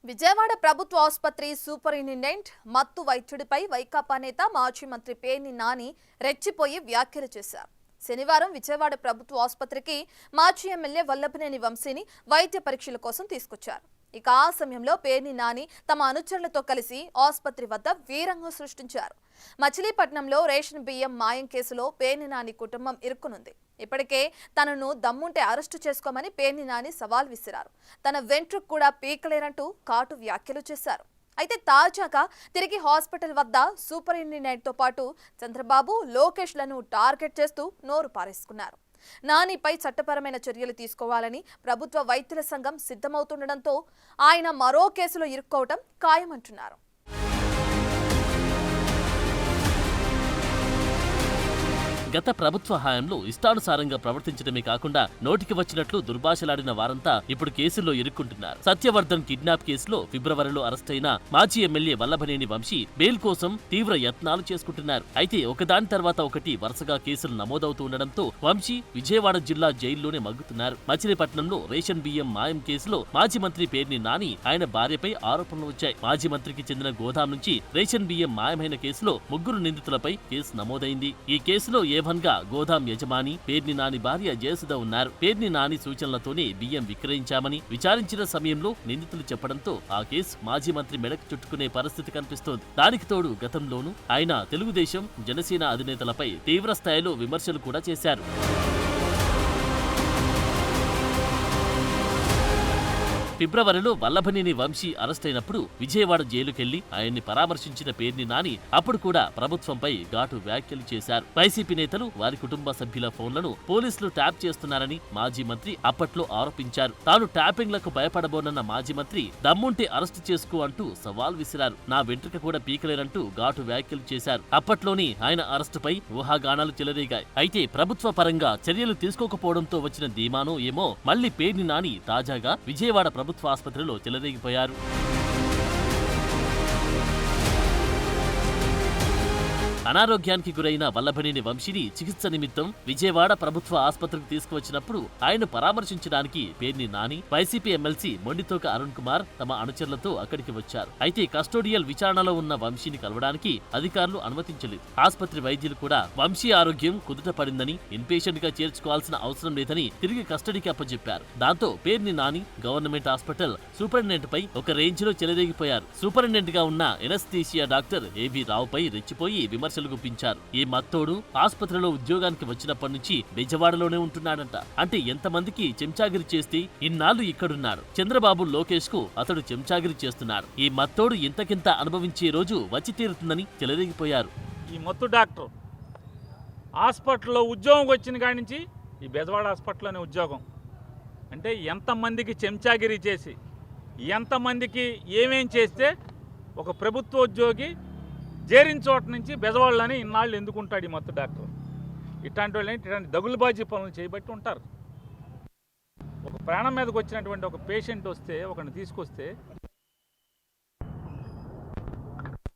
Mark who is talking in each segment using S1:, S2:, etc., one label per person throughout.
S1: విజయవాడ ప్రభుత్వ ఆసుపత్రి సూపరింటెండెంట్ మత్తు వైద్యుడిపై వైకాపా నేత మాజీ మంత్రి పేర్ని నాని రెచ్చిపోయి వ్యాఖ్యలు చేశారు. శనివారం విజయవాడ ప్రభుత్వ ఆసుపత్రికి మాజీ ఎమ్మెల్యే వల్లభనేని వంశీని వైద్య పరీక్షల కోసం తీసుకొచ్చారు. ఇక ఆ సమయంలో పేర్ని నాని తమ అనుచరులతో కలిసి ఆసుపత్రి వద్ద వీరంగం సృష్టించారు. మచిలీపట్నంలో రేషన్ బియ్యం మాయం కేసులో పేర్ని నాని కుటుంబం ఇరుక్కునుంది. ఇప్పటికే తనను దమ్ముంటే అరెస్టు చేసుకోమని పేర్ని నాని సవాల్ విసిరారు. తన వెంట్రుకు కూడా పీకలేరంటూ కాటు వ్యాఖ్యలు చేశారు. అయితే తాజాగా తిరిగి హాస్పిటల్ వద్ద సూపరింటెండెంట్తో పాటు చంద్రబాబు, లోకేష్లను టార్గెట్ చేస్తూ నోరు పారేసుకున్నారు. నానిపై చట్టపరమైన చర్యలు తీసుకోవాలని ప్రభుత్వ వైద్యుల సంఘం సిద్ధమవుతుండటంతో ఆయన మరో కేసులో ఇరుక్కోవటం ఖాయమంటున్నారు.
S2: గత ప్రభుత్వ హయాంలో ఇష్టానుసారంగా ప్రవర్తించడమే కాకుండా నోటికి వచ్చినట్లు దుర్భాషలాడిన వారంతా ఇప్పుడు కేసుల్లో ఇరుక్కుంటున్నారు. సత్యవర్ధన్ కిడ్నాప్ కేసులో ఫిబ్రవరిలో అరెస్టైన మాజీ ఎమ్మెల్యే వల్లభనేని వంశీ బెయిల్ కోసం తీవ్ర యత్నాలు చేసుకుంటున్నారు. అయితే ఒకదాని తర్వాత ఒకటి వరుసగా కేసులు నమోదవుతూ ఉండడంతో వంశీ విజయవాడ జిల్లా జైల్లోనే మగ్గుతున్నారు. మచిలీపట్నంలో రేషన్ బియ్యం మాయం కేసులో మాజీ మంత్రి పేర్ని నాని ఆయన భార్యపై ఆరోపణలు వచ్చాయి. మాజీ మంత్రికి చెందిన గోదాం నుంచి రేషన్ బియ్యం మాయమైన కేసులో 3 నిందితులపై కేసు నమోదైంది. ఈ కేసులో గా గోదాం యజమాని పేర్ని నాని భార్య జయసుధ ఉన్నారు. పేర్ని నాని సూచనలతోనే బియ్యం విక్రయించామని విచారించిన సమయంలో నిందితులు చెప్పడంతో ఆ కేసు మాజీ మంత్రి మెడకు చుట్టుకునే పరిస్థితి కనిపిస్తోంది. దానికి తోడు గతంలోనూ ఆయన తెలుగుదేశం, జనసేన అధినేతలపై తీవ్ర స్థాయిలో విమర్శలు కూడా చేశారు. ఫిబ్రవరిలో వల్లభనేని వంశీ అరెస్టైనప్పుడు విజయవాడ జైలుకెళ్లి ఆయన్ని పరామర్శించిన పేర్ని నాని అప్పుడు కూడా ప్రభుత్వంపై ఘాటు వ్యాఖ్యలు చేశారు. వైసీపీ నేతలు, వారి కుటుంబ సభ్యుల ఫోన్లను పోలీసులు ట్యాప్ చేస్తున్నారని మాజీ మంత్రి అప్పట్లో ఆరోపించారు. తాను ట్యాపింగ్లకు భయపడబోనన్న మాజీ మంత్రి దమ్ముంటే అరెస్టు చేసుకో అంటూ సవాల్ విసిరారు. నా వెంట్రుక కూడా పీకలేరంటూ ఘాటు వ్యాఖ్యలు చేశారు. అప్పట్లోనే ఆయన అరెస్టుపై ఊహాగానాలు చెలరేగాయి. అయితే ప్రభుత్వ పరంగా చర్యలు తీసుకోకపోవడంతో వచ్చిన ధీమానో ఏమో మళ్లీ పేర్ని నాని తాజాగా విజయవాడ ప్రభుత్వ ఆసుపత్రిలో చెలరేగిపోయారు. అనారోగ్యానికి గురైన వల్లభనేని వంశీని చికిత్స నిమిత్తం విజయవాడ ప్రభుత్వ ఆసుపత్రికి తీసుకువచ్చినప్పుడు ఆయన పరామర్శించడానికి పేర్ని నాని, వైసీపీ ఎమ్మెల్సీ మొండితోక అరుణ్ కుమార్ తమ అనుచరులతో అక్కడికి వచ్చారు. అయితే కస్టోడియల్ విచారణలో ఉన్న వంశీని కలవడానికి అధికారులు అనుమతించలేదు. ఆసుపత్రి వైద్యులు కూడా వంశీ ఆరోగ్యం కుదుట పడిందని, ఇన్పేషెంట్ గా చేర్చుకోవాల్సిన అవసరం లేదని తిరిగి కస్టడీకి అప్పచెప్పారు. దాంతో Perni Nani government hospital superintendent పై ఒక రేంజ్ లో చెలరేగిపోయారు. సూపరింటెండెంట్ గా ఉన్న ఎనస్థీసియా డాక్టర్ ఏవి రావుపై రెచ్చిపోయి విమర్శలు గుప్పించారు. ఈ మత్తోడు ఆసుపత్రిలో ఉద్యోగానికి వచ్చినప్పటి నుంచి బెజవాడలోనే ఉంటున్నాడంట. అంటే ఎంతమందికి చెంచాగిరి చేస్తే ఇన్నాళ్లు ఇక్కడున్నాడు. చంద్రబాబు, లోకేష్ కు అతడు చెంచాగిరి చేస్తున్నాడు. ఈ మత్తోడు ఇంతకింత అనుభవించే రోజు వచ్చి తీరుతుందని చెలరేగిపోయారు.
S3: ఈ మత్తు డాక్టర్ హాస్పిటల్లో ఉద్యోగం వచ్చిన కాడి నుంచి ఈ బెజవాడ హాస్పిటల్లోనే ఉద్యోగం. అంటే ఎంతమందికి చెంచాగిరి చేసి, ఎంతమందికి ఏమేం చేస్తే ఒక ప్రభుత్వ ఉద్యోగి చేరిన చోట నుంచి బెజవాళ్ళని ఇన్నాళ్ళు ఎందుకుంటాడు ఈ మత్తు డాక్టర్? ఇట్లాంటి వాళ్ళని ఇట్లాంటి దగులుబాజీ పనులు చేయబట్టి ఉంటారు. ఒక ప్రాణం మీదకి వచ్చినటువంటి ఒక పేషెంట్ వస్తే, ఒకరిని తీసుకొస్తే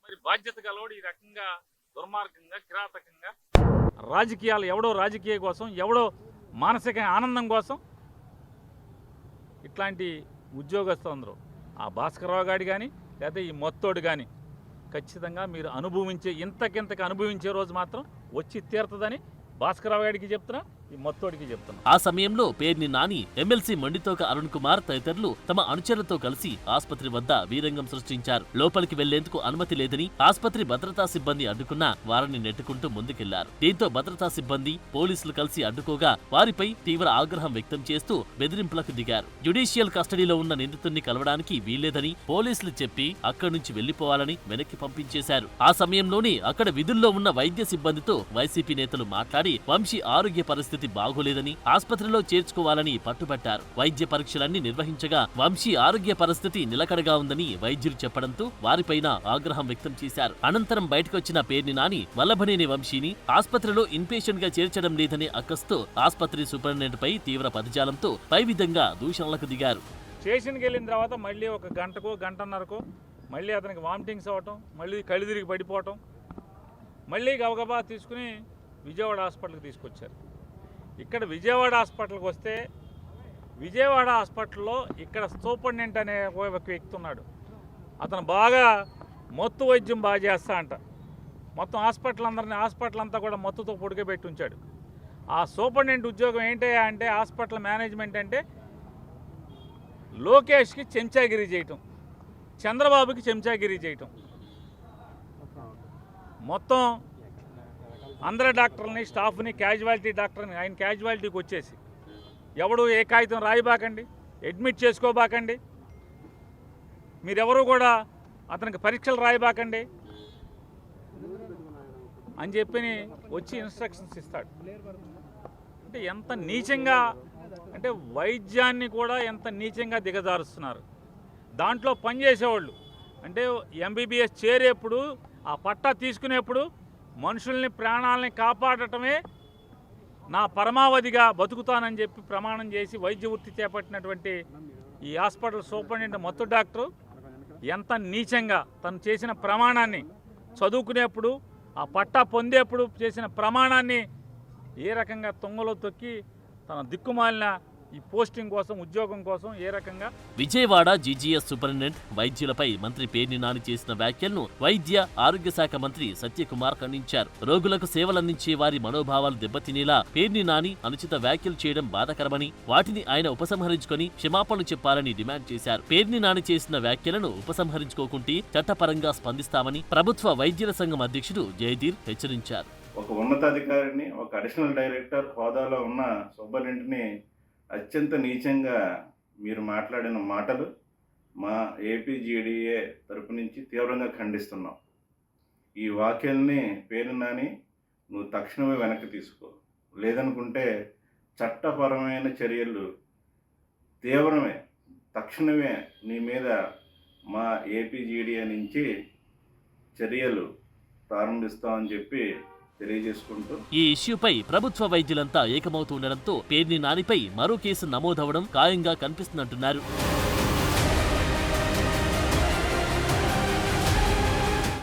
S3: మరి బాధ్యత గలవాడు ఈ రకంగా దుర్మార్గంగా, కిరాతకంగా రాజకీయాలు, ఎవడో రాజకీయ కోసం, ఎవడో మానసిక ఆనందం కోసం ఇట్లాంటి ఉద్యోగస్తులందరూ, ఆ భాస్కరరావు గారి కానీ లేదా ఈ మొత్తోడు కానీ ఖచ్చితంగా మీరు అనుభవించే, ఇంతకింతకి అనుభవించే రోజు మాత్రం వచ్చి తీరుతుందని భాస్కరరావు గారికి చెప్తున్నా, ఈ మొత్తోడికి చెప్తున్నా.
S2: ఆ సమయంలో పేర్ని నాని, ఎమ్మెల్సీ మొండితోక అరుణ్ కుమార్ తదితరులు తమ అనుచరులతో కలిసి ఆసుపత్రి వద్ద వీరంగం సృష్టించారు. లోపలికి వెళ్లేందుకు అనుమతి లేదని ఆసుపత్రి భద్రతా సిబ్బంది అడ్డుకున్నా వారిని నెట్టుకుంటూ ముందుకెళ్లారు. దీంతో భద్రతా సిబ్బంది, పోలీసులు కలిసి అడ్డుకోగా వారిపై తీవ్ర ఆగ్రహం వ్యక్తం చేస్తూ బెదిరింపులకు దిగారు. జ్యుడిషియల్ కస్టడీలో ఉన్న నిందితుడిని కలవడానికి వీల్లేదని పోలీసులు చెప్పి అక్కడి నుంచి వెళ్లిపోవాలని వెనక్కి పంపించేశారు. ఆ సమయంలోనే అక్కడ విధుల్లో ఉన్న వైద్య సిబ్బందితో వైసీపీ నేతలు మాట్లాడి వంశీ ఆరోగ్య పరిస్థితి బాగోలేదని, ఆసుపత్రిలో చేర్చుకోవాలని పట్టుబట్టారు. వైద్య పరీక్షలన్నీ నిర్వహించగా వంశీ ఆరోగ్య పరిస్థితి నిలకడగా ఉందని వైద్యులు చెప్పడంతో వారిపైన ఆగ్రహం వ్యక్తం చేశారు. అనంతరం బయటకొచ్చిన పేర్ని నాని వల్లభనేని వంశీని ఆసుపత్రిలో ఇన్పేషెంట్ గా చేర్చడం లేదని అక్కస్తో ఆసుపత్రి సూపరింటెండెంట్ పై తీవ్ర పదజాలంతో పై విధంగా దూషణలకు దిగారు.
S3: స్టేషన్కి వెళ్ళిన తర్వాత మళ్ళీ ఒక గంటకో గంటన్నరకో మళ్ళీ అతనికి వామిటింగ్స్ అవ్వటం, మళ్ళీ కళ్ళు తిరిగి పడిపోవటం, మళ్ళీ గబగబా తీసుకుని విజయవాడ హాస్పిటల్కి తీసుకొచ్చారు. ఇక్కడ విజయవాడ హాస్పిటల్కి వస్తే విజయవాడ హాస్పిటల్లో ఇక్కడ సూపరింటెండెంట్ అనే ఒక వ్యక్తి ఉన్నాడు. అతను బాగా మత్తు వైద్యం బాగా చేస్తా అంట. మొత్తం హాస్పిటల్ అంతా కూడా మత్తుతో పొడిగబెట్టి ఉంచాడు. ఆ సూపరింటెండెంట్ ఉద్యోగం ఏంటయ్యా అంటే హాస్పిటల్ మేనేజ్మెంట్ అంటే లోకేష్కి చెంచాగిరి చేయటం, చంద్రబాబుకి చెంచాగిరి చేయటం. మొత్తం అందరి డాక్టర్ని, స్టాఫ్ని, క్యాజువాలిటీ డాక్టర్ని ఆయన క్యాజువాలిటీకి వచ్చేసి ఎవడు ఏ కాగితం రాయిబాకండి, అడ్మిట్ చేసుకోబాకండి, మీరెవరు కూడా అతనికి పరీక్షలు రాయిబాకండి అని చెప్పి వచ్చి ఇన్స్ట్రక్షన్స్ ఇస్తాడు. అంటే ఎంత నీచంగా, అంటే వైద్యాన్ని కూడా ఎంత నీచంగా దిగజారుస్తున్నారు. దాంట్లో పనిచేసేవాళ్ళు అంటే ఎంబీబీఎస్ చేరేప్పుడు, ఆ పట్టా తీసుకునేప్పుడు మనుషుల్ని, ప్రాణాలని కాపాడటమే నా పరమావధిగా బతుకుతానని చెప్పి ప్రమాణం చేసి వైద్య వృత్తి చేపట్టినటువంటి ఈ హాస్పిటల్ సూపరింటెండెంట్ మత్తు డాక్టరు ఎంత నీచంగా తను చేసిన ప్రమాణాన్ని, చదువుకునేప్పుడు ఆ పట్టా పొందేప్పుడు చేసిన ప్రమాణాన్ని ఏ రకంగా తొంగలో తొక్కి తన దిక్కుమాలిన ఈ పోస్టింగ్ కోసం, ఉద్యోగం కోసం ఏ రకంగా.
S2: విజయవాడ జీజీఎస్ సూపరింటెండెంట్ వైద్యులపై మంత్రి పేర్ని నాని చేసిన వ్యాఖ్యలను వైద్య ఆరోగ్య శాఖ మంత్రి సత్యకుమార్ ఖండించారు. రోగులకు సేవలందించే వారి మనోభావాలు దెబ్బతినేలా పేర్ని నాని అనుచిత వ్యాఖ్యలు చేయడం బాధాకరమని, వాటిని ఆయన ఉపసంహరించుకొని క్షమాపణలు చెప్పాలని డిమాండ్ చేశారు. పేర్ని నాని చేసిన వ్యాఖ్యలను ఉపసంహరించుకోకుంటే చట్టపరంగా స్పందిస్తామని ప్రభుత్వ వైద్యుల సంఘం అధ్యక్షుడు జయధీర్ హెచ్చరించారు.
S4: ఒక ఉన్నతాధికారిని, ఒక అడిషనల్ డైరెక్టర్ హోదాలో ఉన్న సూపరింటెండెంట్ని అత్యంత నీచంగా మీరు మాట్లాడిన మాటలు మా ఏపీజీడీఏ తరపు నుంచి తీవ్రంగా ఖండిస్తున్నాం. ఈ వ్యాఖ్యల్ని పేర్ని నాని నువ్వు తక్షణమే వెనక్కి తీసుకో, లేదనుకుంటే చట్టపరమైన చర్యలు తీవ్రమే, తక్షణమే నీ మీద మా ఏపీజీడీఏ నుంచి చర్యలు ప్రారంభిస్తామని చెప్పి తెలియజేసుకుంటూ,
S2: ఈ ఇష్యూపై ప్రభుత్వ వైద్యులంతా ఏకమవుతుండడంతో పేర్ని నానిపై మరో కేసు నమోదవడం ఖాయంగా కనిపిస్తున్నట్టున్నారు.